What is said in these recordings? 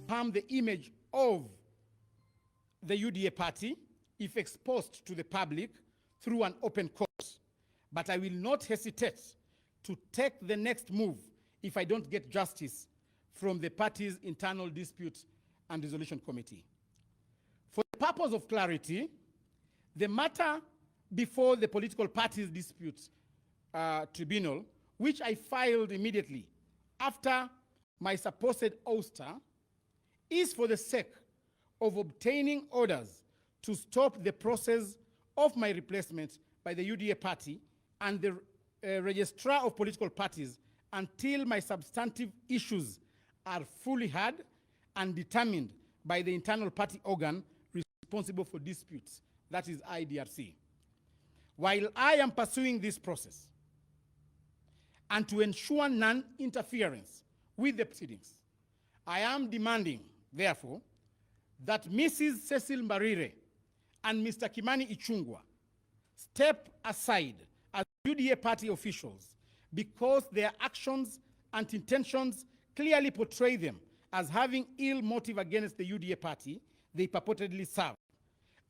harm the image of the UDA party if exposed to the public through an open court. But I will not hesitate to take the next move if I don't get justice from the party's internal dispute and resolution committee. For the purpose of clarity, the matter before the political parties dispute tribunal, which I filed immediately after my supposed ouster, is for the sake of obtaining orders to stop the process of my replacement by the UDA party and the registrar of political parties until my substantive issues are fully heard and determined by the internal party organ responsible for disputes, that is IDRC. While I am pursuing this process and to ensure non-interference with the proceedings, I am demanding, therefore, that Mrs. Cecil Mbarire and Mr. Kimani Ichungwah step aside as UDA party officials because their actions and intentions clearly portray them as having ill motive against the UDA party they purportedly serve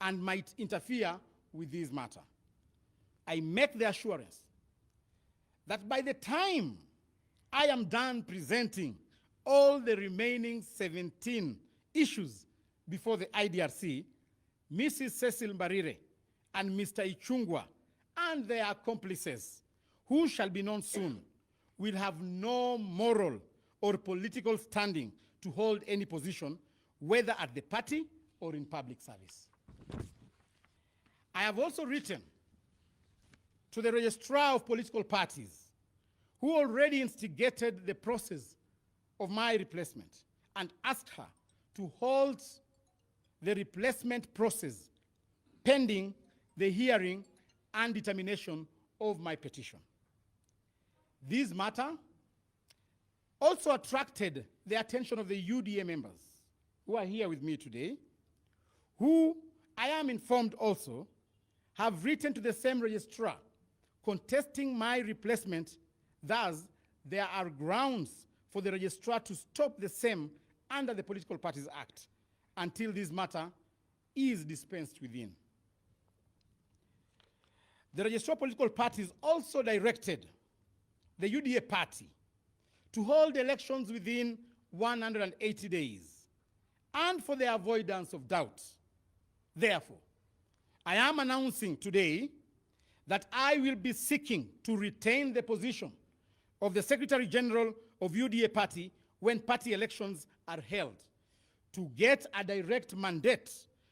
and might interfere with this matter. I make the assurance that by the time I am done presenting all the remaining 17 issues before the IDRC, Mrs. Cecil Mbarire and Mr. Ichungwah and their accomplices, who shall be known soon, will have no moral or political standing to hold any position, whether at the party or in public service. I have also written to the registrar of political parties, who already instigated the process of my replacement, and asked her to hold the replacement process pending the hearing and determination of my petition. This matter also attracted the attention of the UDA members who are here with me today, who I am informed also have written to the same registrar contesting my replacement. Thus, there are grounds for the registrar to stop the same under the Political Parties Act until this matter is dispensed within. The registrar of political parties also directed the UDA party to hold elections within 180 days, and for the avoidance of doubt. Therefore, I am announcing today that I will be seeking to retain the position of the Secretary General of UDA party when party elections are held, to get a direct mandate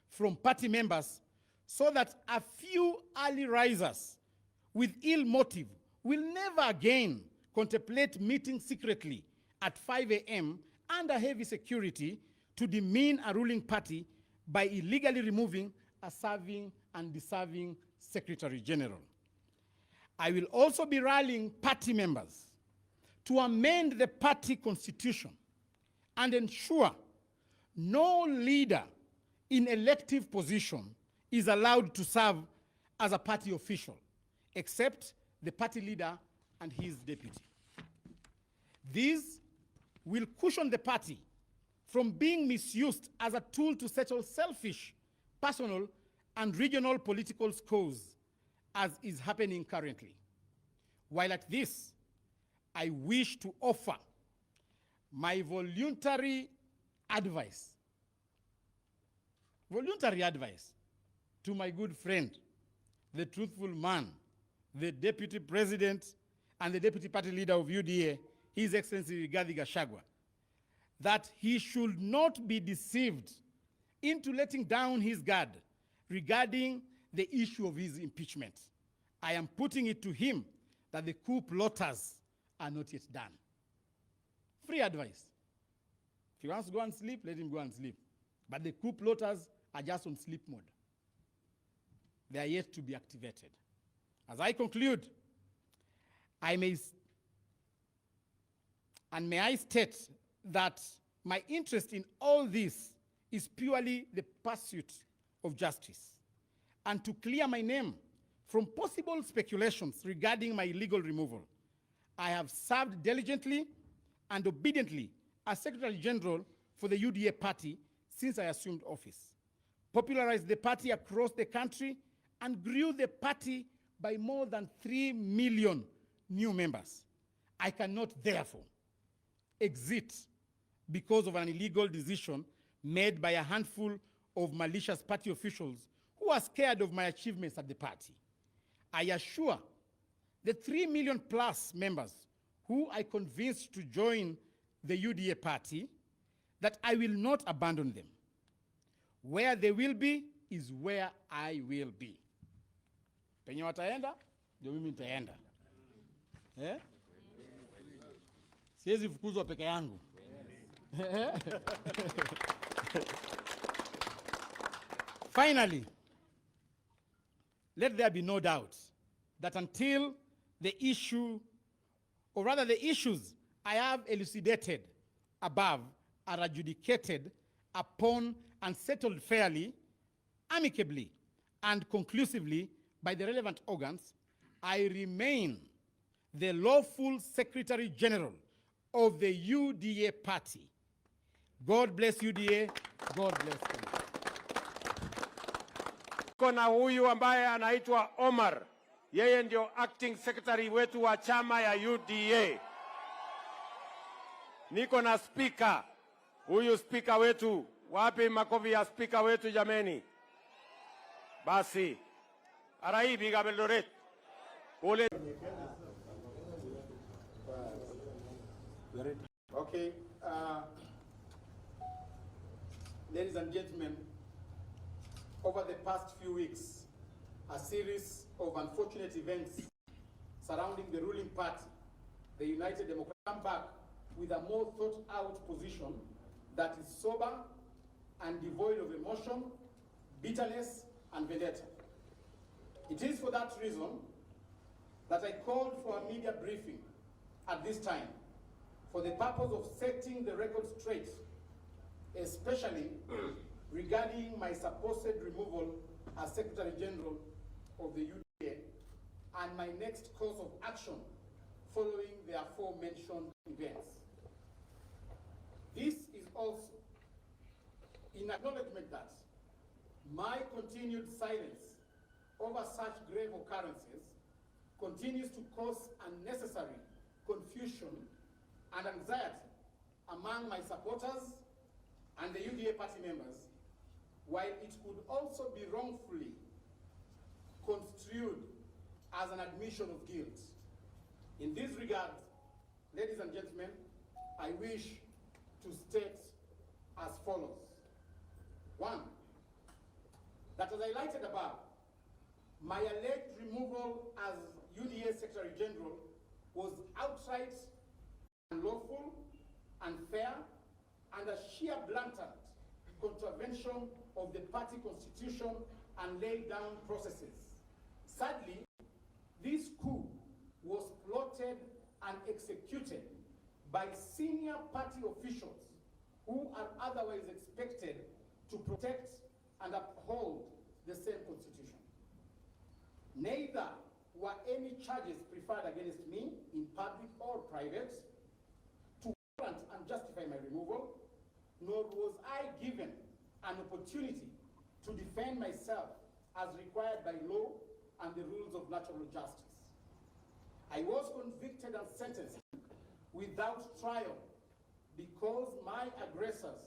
from party members so that a few early risers with ill motive will never again contemplate meeting secretly at 5 a.m. under heavy security to demean a ruling party by illegally removing a serving and deserving Secretary General. I will also be rallying party members to amend the party constitution and ensure no leader in elective position is allowed to serve as a party official, except the party leader and his deputy. These will cushion the party from being misused as a tool to settle selfish, personal, and regional political scores, as is happening currently. While at this, I wish to offer my voluntary advice to my good friend, the truthful man, the deputy president and the deputy party leader of UDA, His Excellency Rigathi, that he should not be deceived into letting down his guard regarding the issue of his impeachment. I am putting it to him that the coup plotters are not yet done. Free advice. If he wants to go and sleep, let him go and sleep. But the coup plotters are just on sleep mode. They are yet to be activated. As I conclude, may I state that my interest in all this is purely the pursuit of justice and to clear my name from possible speculations regarding my illegal removal. I have served diligently and obediently as Secretary General for the UDA party since I assumed office, popularized the party across the country, and grew the party by more than 3 million new members. I cannot, therefore, exit because of an illegal decision made by a handful of malicious party officials who are scared of my achievements at the party. I assure the 3 million plus members who I convinced to join the UDA party that I will not abandon them. Where they will be is where I will be. Penye wataenda, ndio mimi nitaenda. Siwezi fukuzwa peke yangu. Finally, let there be no doubt that until the issue, or rather the issues I have elucidated above are adjudicated upon and settled fairly, amicably, and conclusively by the relevant organs, I remain the lawful Secretary General of the UDA party. God bless UDA. God bless you. Kuna huyu ambaye anaitwa Omar. Yeye ndio acting secretary wetu wa chama ya UDA. Niko na speaker. Huyu speaker wetu. Wapi makofi ya speaker wetu jameni? Basi. Arai biga Beldoret. Ole. Okay. Ladies and gentlemen, over the past few weeks, a series of unfortunate events surrounding the ruling party, the United Democrats, come back with a more thought-out position that is sober and devoid of emotion, bitterness, and vendetta. It is for that reason that I called for a media briefing at this time for the purpose of setting the record straight, especially regarding my supposed removal as Secretary General of the UDA and my next course of action following the aforementioned events. This is also in acknowledgement that my continued silence over such grave occurrences continues to cause unnecessary confusion and anxiety among my supporters and the UDA party members, while it could also be wrongfully construed as an admission of guilt. In this regard, ladies and gentlemen, I wish to state as follows. One, that as I highlighted above, my alleged removal as UDA Secretary General was outright unlawful, unfair, and a sheer blatant contravention of the party constitution and laid down processes. Sadly, this coup was plotted and executed by senior party officials who are otherwise expected to protect and uphold the same constitution. Neither were any charges preferred against me in public or private to warrant and justify my removal, nor was I given an opportunity to defend myself as required by law and the rules of natural justice. I was convicted and sentenced without trial because my aggressors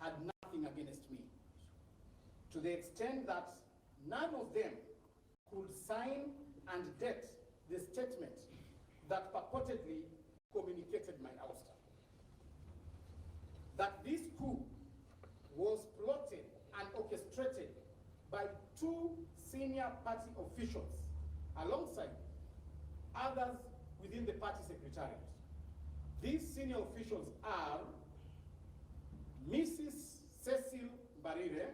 had nothing against me, to the extent that none of them could sign and date the statement that purportedly communicated my ouster. That this coup was plotted and orchestrated by two senior party officials alongside others within the party secretariat. These senior officials are Mrs. Cecil Mbarire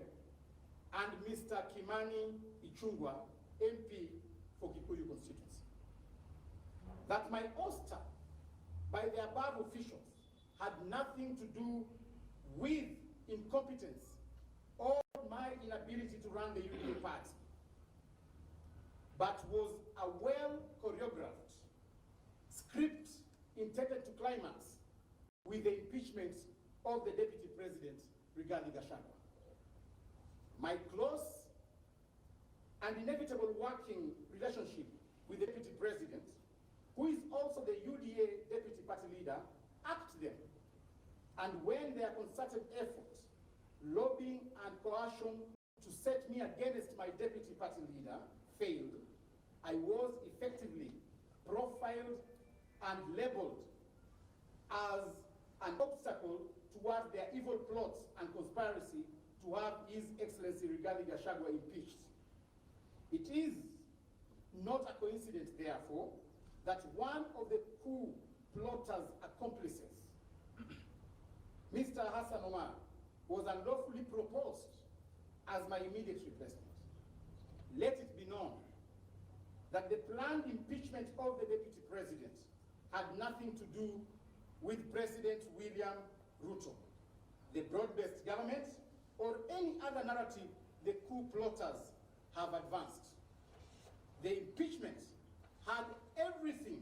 and Mr. Kimani Ichungwah, MP for Kikuyu constituency. That my ouster by the above officials had nothing to do with incompetence or my inability to run the UDA party, but was a well-choreographed script intended to climax with the impeachment of the Deputy President, Rigathi. My close and inevitable working relationship with the Deputy President, who is also the UDA Deputy Party Leader, asked them. And when their concerted effort, lobbying and coercion to set me against my Deputy Party Leader failed, I was effectively profiled and labeled as an obstacle towards their evil plots and conspiracy to have His Excellency Rigathi impeached. It is not a coincidence, therefore, that one of the coup plotters' accomplices, Mr. Hassan Omar, was unlawfully proposed as my immediate replacement. Let it be known that the planned impeachment of the Deputy President had nothing to do with President William Ruto, the broad-based government, or any other narrative the coup plotters have advanced. The impeachment had everything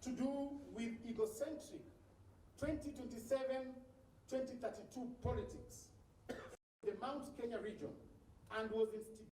to do with egocentric 2027-2032 politics in the Mount Kenya region and was instigated